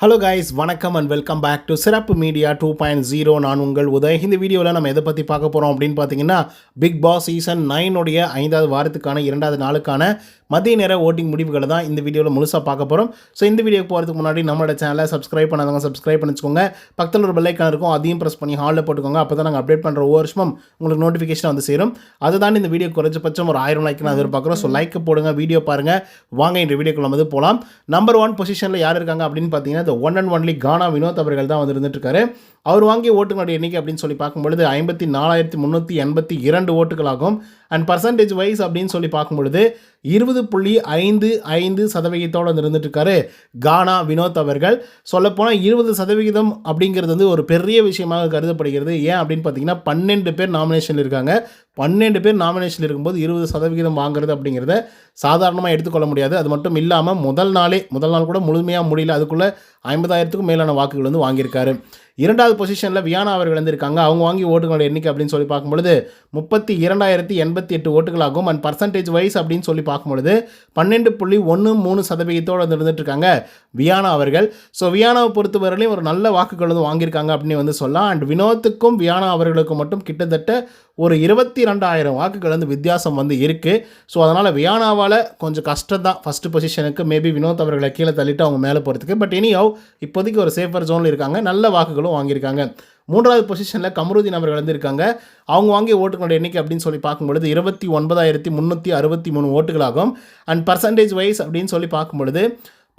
Hello guys, வணக்கம் and welcome back to சிறப்பு media 2.0. நான் உங்கள் உதய். இந்த வீடியோவில் நம்ம எதை பற்றி பார்க்க போகிறோம் அப்படின்னு பார்த்தீங்கன்னா, பிக் பாஸ் சீசன் 9 உடைய 5வது வாரத்துக்கான 2வது நாளுக்கான மதிய நேர ஓட்டிங் முடிவுகளை தான் இந்த வீடியோவில் முழுசாக பார்க்க போகிறோம். ஸோ இந்த வீடியோக்கு போகிறதுக்கு முன்னாடி நம்மளோட சேனலை சப்ஸ்கிரைப் பண்ணாதவங்க சப்ஸ்கிரைப் பண்ணிச்சுக்கோங்க. பக்கத்தில் ஒரு பெல் ஐக்கான் இருக்கும், அதையும் ப்ரெஸ் பண்ணி ஹாலில் போட்டுக்கோங்க. அப்போ தான் நாங்கள் அப்டேட் பண்ணுற ஒவ்வொரு வருஷமும் உங்களுக்கு நோட்டிஃபிகேஷன் வந்து சேரும். அதுதான் இந்த வீடியோ குறைஞ்சபட்சம் ஒரு 1000 லைக் நான் எதிர்பார்க்குறோம். ஸோ லைக் போடுங்க, வீடியோ பாருங்கள். வாங்க இந்த வீடியோக்குள்ள வந்து போகலாம். நம்பர் 1 பொசிஷனில் யார் இருக்காங்க அப்படின்னு பார்த்தீங்கன்னா, the one and only கானா வினோத் அவர்கள் தான் வந்து இருந்துட்டு இருக்காரு. அவர் வாங்கிய ஓட்டுகளுடைய எண்ணிக்கை அப்படின்னு சொல்லி பார்க்கும்பொழுது 54,382 ஓட்டுகளாகும். அண்ட் பர்சன்டேஜ் வைஸ் அப்படின்னு சொல்லி பார்க்கும்பொழுது 20.55% இருந்துட்டு இருக்காரு கானா வினோத் அவர்கள். சொல்லப்போனால் 20% அப்படிங்கிறது வந்து ஒரு பெரிய விஷயமாக கருதப்படுகிறது. ஏன் அப்படின்னு பார்த்தீங்கன்னா, 12 பேர் நாமினேஷன் இருக்காங்க. 12 பேர் நாமினேஷன் இருக்கும்போது 20% வாங்குறது அப்படிங்கிறத சாதாரணமாக எடுத்துக்கொள்ள முடியாது. அது மட்டும் இல்லாமல் முதல் நாள் கூட முழுமையாக முடியல, அதுக்குள்ளே 50,000க்கும் மேலான வாக்குகள் வந்து வாங்கியிருக்காரு. 2வது பொசிஷனில் வியானா அவர்கள் வந்து இருக்காங்க. அவங்க வாங்கி ஓட்டுகளோட எண்ணிக்கை அப்படின்னு சொல்லி பார்க்கும்பொழுது 32,088 ஓட்டுகளாகும். அண்ட் பர்சன்டேஜ் வைஸ் அப்படின்னு சொல்லி பார்க்கும்பொழுது 12.13% இருந்துட்டு இருக்காங்க வியானா அவர்கள். ஸோ வியானாவை பொறுத்தவரையிலையும் ஒரு நல்ல வாக்குகள் வந்து வாங்கியிருக்காங்க அப்படின்னு வந்து சொல்லலாம். அண்ட் வினோத்துக்கும் வியானா அவர்களுக்கும் மட்டும் கிட்டத்தட்ட ஒரு 22,000 வாக்குகள் வந்து வித்தியாசம் வந்து இருக்குது. ஸோ அதனால் வியானாவால் கொஞ்சம் கஷ்டம் தான் ஃபஸ்ட்டு பொசிஷனுக்கு. மேபி வினோத் அவர்களை கீழே தள்ளிட்டு அவங்க மேலே போகிறதுக்கு. பட் எனிஹவ் இப்போதைக்கு ஒரு சேஃபர் ஜோனில் இருக்காங்க, நல்ல வாக்குகளும் வாங்கியிருக்காங்க. 3வது பொசிஷனில் கமருதீன் அவர்கள் வந்து இருக்காங்க. அவங்க வாங்கிய ஓட்டுகளோட எண்ணிக்கை அப்படின்னு சொல்லி பார்க்கும்பொழுது 29,363 ஓட்டுகளாகும். அண்ட் பர்சன்டேஜ் வைஸ் அப்படின்னு சொல்லி பார்க்கும்பொழுது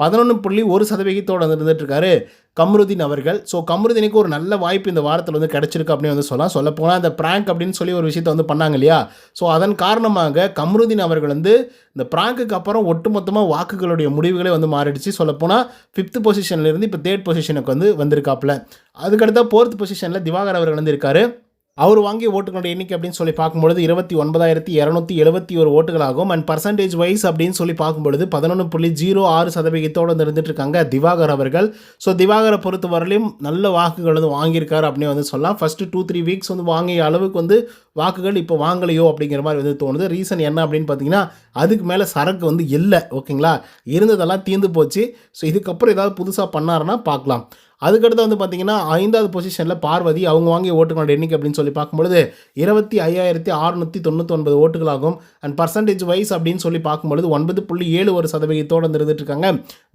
11.1% இருந்துட்டு இருக்காரு கமருதீன் அவர்கள். ஸோ கமருதீனுக்கு ஒரு நல்ல வாய்ப்பு இந்த வாரத்தில் வந்து கிடச்சிருக்கு அப்படின்னு வந்து சொல்லப்போனால் அந்த பிராங்க் அப்படின்னு சொல்லி ஒரு விஷயத்தை வந்து பண்ணாங்க இல்லையா. ஸோ அதன் காரணமாக கமருதீன் அவர்கள் வந்து இந்த பிராங்குக்கு அப்புறம் ஒட்டுமொத்தமாக வாக்குகளுடைய முடிவுகளே வந்து மாறிடுச்சு. சொல்லப்போனால் 5th பொசிஷன்லேருந்து இப்போ 3rd பொசிஷனுக்கு வந்து வந்திருக்காப்புல. அதுக்கடுத்த 4th பொசிஷனில் திவாகர் அவர்கள் வந்து இருக்கார். அவர் வாங்கிய ஓட்டுகளோட எண்ணிக்கை அப்படின்னு சொல்லி பார்க்கும்பொழுது 29,271 ஓட்டுகளாகும். அண்ட் பர்சன்டேஜ் வைஸ் அப்படின்னு சொல்லி பார்க்கும்பொழுது 11.06% இருந்துட்டு இருக்காங்க திவாகர் அவர்கள். ஸோ திவாகரை பொறுத்தவரையிலும் நல்ல வாக்குகள் வந்து வாங்கியிருக்காரு அப்படின்னு வந்து சொல்லலாம். ஃபஸ்ட்டு 2-3 வீக்ஸ் வந்து வாங்கிய அளவுக்கு வந்து வாக்குகள் இப்போ வாங்கலையோ அப்படிங்கிற மாதிரி வந்து தோணுது. ரீசன் என்ன அப்படின்னு பார்த்தீங்கன்னா, அதுக்கு மேலே சரக்கு வந்து இல்லை, ஓகேங்களா. இருந்ததெல்லாம் தீர்ந்து போச்சு. ஸோ இதுக்கப்புறம் ஏதாவது புதுசாக பண்ணாருன்னா பார்க்கலாம். அதுக்கடுத்து வந்து பார்த்தீங்கன்னா 5வது பொசிஷனில் பார்வதி. அவங்க வாங்கிய ஓட்டுகளோட எண்ணிக்கை அப்படின்னு சொல்லி பார்க்கும்பொழுது 25,699 ஓட்டுகளாகும். அண்ட் பர்சன்டேஜ் வைஸ் அப்படின்னு சொல்லி பார்க்கும்பொழுது 9.71% இருந்துட்டு இருக்காங்க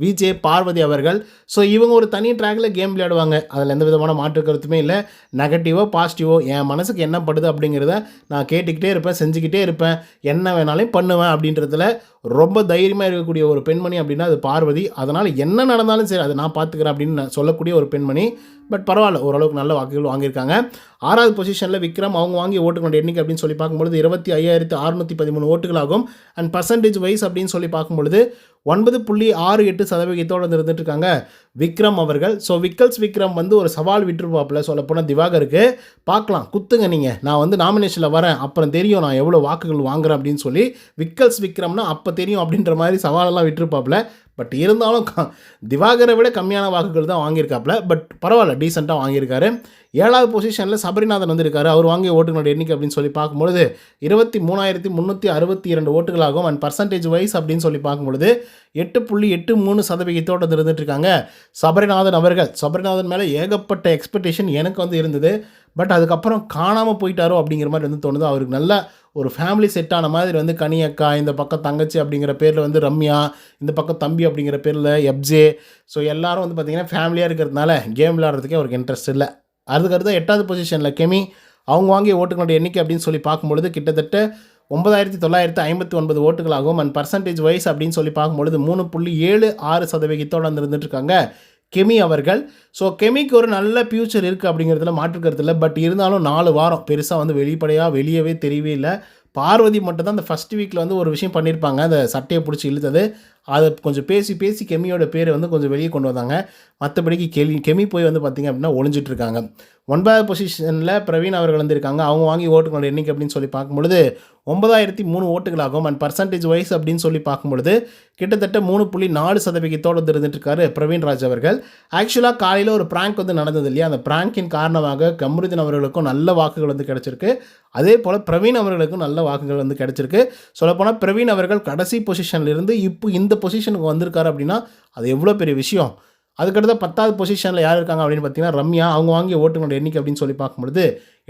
விஜே பார்வதி அவர்கள். ஸோ இவங்க ஒரு தனி ட்ராக்கில் கேம் விளையாடுவாங்க, அதில் எந்த விதமான மாற்று கருத்துமே இல்லை. நெகட்டிவோ பாசிட்டிவோ என் மனசுக்கு என்ன படுது அப்படிங்கிறத நான் கேட்டுக்கிட்டே இருப்பேன், செஞ்சுக்கிட்டே இருப்பேன், என்ன வேணாலும் பண்ணுவேன் அப்படின்றதுல ரொம்ப தைரியமாக இருக்கக்கூடிய ஒரு பெண்மணி அப்படின்னா அது பார்வதி. அதனால் என்ன நடந்தாலும் சரி அதை நான் பார்த்துக்கிறேன் அப்படின்னு சொல்லக்கூடிய ஒரு பெண்மணி. பட் பரவாயில்ல, ஓரளவுக்கு நல்ல வாக்குகள் வாங்கியிருக்காங்க. 6வது பொசிஷனில் விக்ரம். அவங்க வாங்கிய ஓட்டுகளோட எண்ணிக்கை அப்படின்னு சொல்லி பார்க்கும்பொழுது 25,613 ஓட்டுகளாகும். அண்ட் பர்சன்டேஜ் வைஸ் அப்படின்னு சொல்லி பார்க்கும்பொழுது 9.68% இருந்துட்டு இருக்காங்க விக்ரம் அவர்கள். ஸோ விக்ரம் வந்து ஒரு சவால் விட்டுருப்பாப்பில் சொல்லப்போனால் திவாகருக்கு. பார்க்கலாம், குத்துங்க நீங்கள், நான் வந்து நாமினேஷனில் வரேன், அப்புறம் தெரியும் நான் எவ்வளோ வாக்குகள் வாங்குறேன் அப்படின்னு சொல்லி விக்ரம்னா அப்போ தெரியும் அப்படின்ற மாதிரி சவாலெல்லாம் விட்டுருப்பாப்பில். பட் இருந்தாலும் திவாகரை விட கம்மியான வாக்குகள் தான் வாங்கியிருக்காப்புல. பட் பரவாயில்ல, டீசெண்டாக வாங்கியிருக்காரு. 7வது பொசிஷனில் சபரிநாதன் வந்திருக்காரு. அவர் வாங்கிய ஓட்டுகளோட எண்ணிக்கை அப்படின்னு சொல்லி பார்க்கும்பொழுது 23,362 ஓட்டுகளாகும். அண்ட் பர்சன்டேஜ் வைஸ் அப்படின்னு சொல்லி பார்க்கும்பொழுது 8.83% இருந்துட்டு இருக்காங்க சபரிநாதன் அவர்கள். சபரிநாதன் மேலே ஏகப்பட்ட எக்ஸ்பெக்டேஷன் எனக்கு வந்து இருந்தது. பட் அதுக்கப்புறம் காணாமல் போயிட்டாரோ அப்படிங்கிற மாதிரி வந்து தோணுது. அவருக்கு நல்ல ஒரு ஃபேமிலி செட்டான மாதிரி வந்து கனியக்கா, இந்த பக்கம் தங்கச்சி அப்படிங்கிற பேரில் வந்து ரம்யா, இந்த பக்கம் தம்பி அப்படிங்கிற பேரில் எப்ஜே. ஸோ எல்லாரும் வந்து பார்த்திங்கன்னா ஃபேமிலியாக இருக்கிறதுனால கேம் விளையாடுறதுக்கே அவருக்கு இன்ட்ரெஸ்ட் இல்லை. அதுக்கடுத்து 8வது பொசிஷனில் கெமி. அவங்க வாங்கிய ஓட்டுகளோட எண்ணிக்கை அப்படின்னு சொல்லி பார்க்கும்பொழுது கிட்டத்தட்ட 9,959 ஓட்டுகளாகும். அண்ட் பர்சன்டேஜ் வைஸ் அப்படின்னு சொல்லி பார்க்கும்பொழுது 3.76% இருந்துட்டு இருக்காங்க கெமி அவர்கள். ஸோ கெமிக்கு ஒரு நல்ல ஃபியூச்சர் இருக்குது அப்படிங்கிறதுல மாற்றுக்கிறது இல்லை. பட் இருந்தாலும் 4 வாரம் பெருசாக வந்து வெளியவே தெரியவே இல்லை. பார்வதி மட்டும் தான் அந்த ஃபஸ்ட் வீக்கில் வந்து ஒரு விஷயம் பண்ணியிருப்பாங்க, அந்த சட்டையை பிடிச்சி இழுத்தது. அதை கொஞ்சம் பேசி கெமியோட பேரை வந்து கொஞ்சம் வெளியே கொண்டு வந்தாங்க. மற்றபடிக்கு கெமி போய் வந்து பார்த்திங்க அப்படின்னா ஒளிஞ்சிட்டு இருக்காங்க. 9வது பொசிஷனில் பிரவீன் அவர்கள் வந்திருக்காங்க. அவங்க வாங்கி ஓட்டுகளோட எண்ணிக்கை அப்படின்னு சொல்லி பார்க்கும்பொழுது 9,003 ஓட்டுகளாகும். அண்ட் பர்சன்டேஜ் வைஸ் அப்படின்னு சொல்லி பார்க்கும்பொழுது கிட்டத்தட்ட 3.4% இருந்துட்டு இருக்காரு பிரவீன் ராஜ் அவர்கள். ஆக்சுவலாக காலையில் ஒரு பிராங்க் வந்து நடந்தது இல்லையா, அந்த பிராங்கின் காரணமாக கமருதீன் அவர்களுக்கும் நல்ல வாக்குகள் வந்து கிடச்சிருக்கு. அதே போல் பிரவீன் அவர்களுக்கும் நல்ல வாக்குகள் வந்து கிடச்சிருக்கு. சொல்லப்போனால் பிரவீன் அவர்கள் கடைசி பொசிஷன்லேருந்து இப்போ இந்த பொசிஷனுக்கு வந்திருக்காரு அப்படின்னா அது எவ்வளோ பெரிய விஷயம். அதுக்கடுத்த 10வது பொசிஷனில் யார் இருக்காங்க அப்படின்னு பார்த்தீங்கன்னா ரம்யா. அவங்க வாங்கிய ஓட்டுகளோட எண்ணிக்கை அப்படின்னு சொல்லி பார்க்கும்பொழுது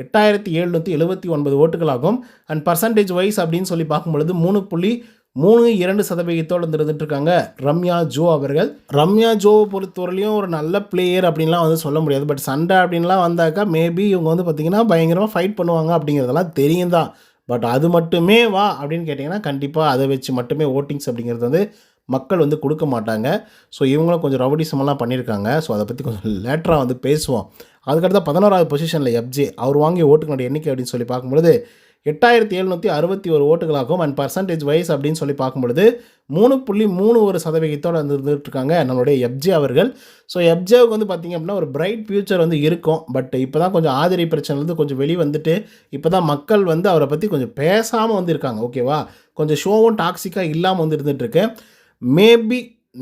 8779 ஓட்டுகளாகும். அண்ட் பர்சன்டேஜ் வைஸ் அப்படின்னு சொல்லி பார்க்கும்பொழுது 3.32% இருந்துட்டு இருக்காங்க ரம்யா ஜோ அவர்கள். ரம்யா ஜோவை பொறுத்தவரையிலையும் ஒரு நல்ல பிளேயர் அப்படின்லாம் வந்து சொல்ல முடியாது. பட் சண்டை அப்படின்லாம் வந்தாக்கா மேபி இவங்க வந்து பார்த்திங்கன்னா பயங்கரமாக ஃபைட் பண்ணுவாங்க அப்படிங்கிறதெல்லாம் தெரியும் தான். பட் அது மட்டுமே வா அப்படின்னு கேட்டிங்கன்னா கண்டிப்பாக அதை வச்சு மட்டுமே ஓட்டிங்ஸ் அப்படிங்கிறது வந்து மக்கள் வந்து கொடுக்க மாட்டாங்க. ஸோ இவங்களும் கொஞ்சம் ரவுடிசமெல்லாம் பண்ணியிருக்காங்க. ஸோ அதை பற்றி கொஞ்சம் லேட்டராக வந்து பேசுவோம். அதுக்கடுத்த 11வது பொசிஷனில் எஃப்ஜே. அவர் வாங்கிய ஓட்டுகளோட எண்ணிக்கை அப்படின்னு சொல்லி பார்க்கும்பொழுது 8761 ஓட்டுகளாகும். அண்ட் பர்சன்டேஜ் வைஸ் அப்படின்னு சொல்லி பார்க்கும்பொழுது 3.31% இருந்துகிட்ருக்காங்க நம்மளுடைய எஃப்ஜே அவர்கள். ஸோ எஃப்ஜேவுக்கு வந்து பார்த்திங்க அப்படின்னா ஒரு பிரைட் ஃபியூச்சர் வந்து இருக்கும். பட் இப்போ தான் கொஞ்சம் ஆதிரி பிரச்சனைலேருந்து கொஞ்சம் வெளியே வந்துட்டு இப்போ தான் மக்கள் வந்து அவரை பற்றி கொஞ்சம் பேசாமல் வந்து இருக்காங்க. ஓகேவா, கொஞ்சம் ஷோவும் டாக்ஸிக்காக இல்லாமல் வந்து இருந்துகிட்ருக்கு.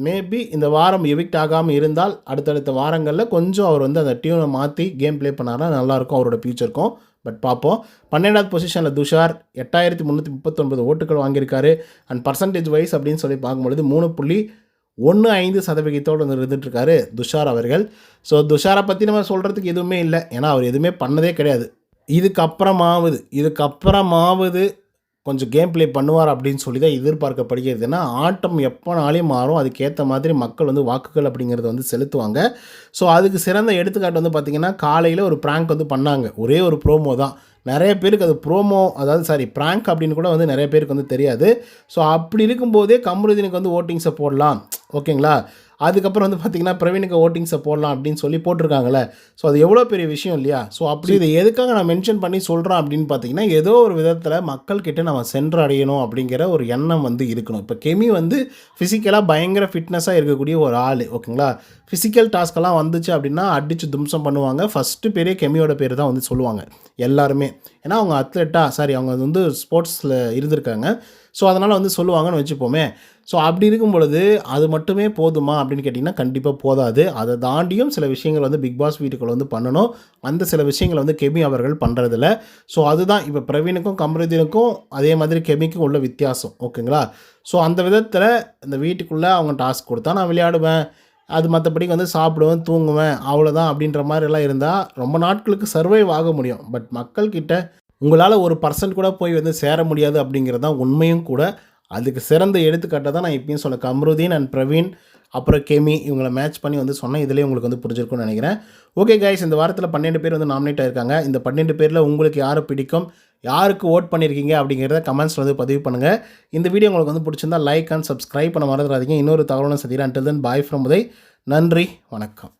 மேபி இந்த வாரம் எவிக்ட் ஆகாமல் இருந்தால் அடுத்தடுத்த வாரங்களில் கொஞ்சம் அவர் வந்து அந்த டியூனை மாற்றி கேம் ப்ளே பண்ணார்னா நல்லாயிருக்கும் அவரோட ஃபியூச்சருக்கும். பட் பார்ப்போம். 12வது பொசிஷனில் துஷார் 8339 ஓட்டுகள் வாங்கியிருக்காரு. அண்ட் பர்சன்டேஜ் வைஸ் அப்படின்னு சொல்லி பார்க்கும்பொழுது 3.15% இருந்துகிட்ருக்காரு துஷார் அவர்கள். ஸோ துஷாரை பற்றி நம்ம சொல்கிறதுக்கு எதுவுமே இல்லை, ஏன்னா அவர் எதுவுமே பண்ணதே கிடையாது. இதுக்கப்புறமாவது கொஞ்சம் கேம் ப்ளே பண்ணுவார் அப்படின்னு சொல்லி தான் எதிர்பார்க்கப்படுகிறது. ஏன்னா ஆட்டம் எப்போனாலையும் மாறும், அதுக்கேற்ற மாதிரி மக்கள் வந்து வாக்குகள் அப்படிங்கிறத வந்து செலுத்துவாங்க. ஸோ அதுக்கு சிறந்த எடுத்துக்காட்டு வந்து பார்த்திங்கன்னா காலையில் ஒரு ப்ராங்க் வந்து பண்ணாங்க. ஒரே ஒரு ப்ரோமோ தான். நிறைய பேருக்கு அது ப்ராங்க் அப்படின்னு கூட வந்து நிறைய பேருக்கு வந்து தெரியாது. ஸோ அப்படி இருக்கும்போதே கமருதீனுக்கு வந்து ஓட்டிங்ஸை போடலாம், ஓகேங்களா. அதுக்கப்புறம் வந்து பார்த்திங்கன்னா பிரவீனுக்கு ஓட்டிங்ஸை போடலாம் அப்படின்னு சொல்லி போட்டிருக்காங்களே. ஸோ அது எவ்வளோ பெரிய விஷயம் இல்லையா. ஸோ அப்படி இதை எதுக்காக நான் மென்ஷன் பண்ணி சொல்கிறேன் அப்படின்னு பார்த்தீங்கன்னா ஏதோ ஒரு விதத்தில் மக்கள்கிட்ட நம்ம சென்று அடையணும் அப்படிங்கிற ஒரு எண்ணம் வந்து இருக்கணும். இப்போ கெமி வந்து ஃபிசிக்கலாக பயங்கர ஃபிட்னஸாக இருக்கக்கூடிய ஒரு ஆள், ஓகேங்களா. ஃபிசிக்கல் டாஸ்க்கெல்லாம் வந்துச்சு அப்படின்னா அடித்து தும்சம் பண்ணுவாங்க. ஃபஸ்ட்டு பேரே கெமியோட பேர் தான் வந்து சொல்லுவாங்க எல்லாருமே. ஏன்னா அவங்க அவங்க வந்து ஸ்போர்ட்ஸில் இருந்திருக்காங்க. ஸோ அதனால் வந்து சொல்லுவாங்கன்னு வச்சுப்போமே. ஸோ அப்படி இருக்கும் பொழுது அது மட்டுமே போதுமா அப்படின்னு கேட்டிங்கன்னா கண்டிப்பாக போதாது. அதை தாண்டியும் சில விஷயங்கள் வந்து பிக் பாஸ் வீட்டுக்குள்ள வந்து பண்ணணும். அந்த சில விஷயங்களை வந்து கெமி அவர்கள் பண்ணுறதில்ல. ஸோ அதுதான் இப்போ பிரவீனுக்கும் கமருதீனுக்கும் அதே மாதிரி கெமிக்கும் உள்ள வித்தியாசம், ஓகேங்களா. ஸோ அந்த விதத்தில் இந்த வீட்டுக்குள்ளே அவங்க டாஸ்க் கொடுத்தா நான் விளையாடுவேன், அது மற்றபடி வந்து சாப்பிடுவேன், தூங்குவேன், அவ்வளோதான் அப்படின்ற மாதிரிலாம் இருந்தால் ரொம்ப நாட்களுக்கு சர்வைவ் ஆக முடியும். பட் மக்கள்கிட்ட உங்களால் 1% கூட போய் வந்து சேர முடியாது அப்படிங்கிறது தான் உண்மையும் கூட. அதுக்கு சிறந்த எடுத்துக்காட்டை தான் நான் இப்பயும் சொல்ல கமருதீன் அண்ட் பிரவீன் அப்புறம் கெமி இவங்களை மேட்ச் பண்ணி வந்து சொன்னேன். இதிலே உங்களுக்கு வந்து புரிஞ்சிருக்கும்னு நினைக்கிறேன். ஓகே கைஸ், இந்த வாரத்தில் 12 பேர் வந்து நாமினேட் ஆகிருக்காங்க. இந்த 12 பேரில் உங்களுக்கு யாரை பிடிக்கும், யாருக்கு ஓட் பண்ணியிருக்கீங்க அப்படிங்கிறத கமெண்ட்ஸில் வந்து பதிவு பண்ணுங்கள். இந்த வீடியோ உங்களுக்கு வந்து பிடிச்சிருந்தா லைக் அண்ட் சப்ஸ்கிரைப் பண்ண மறந்துடாதீங்க. இன்னொரு தகவலும் சந்திக்கிறேன். Until then bye from Uday. நன்றி, வணக்கம்.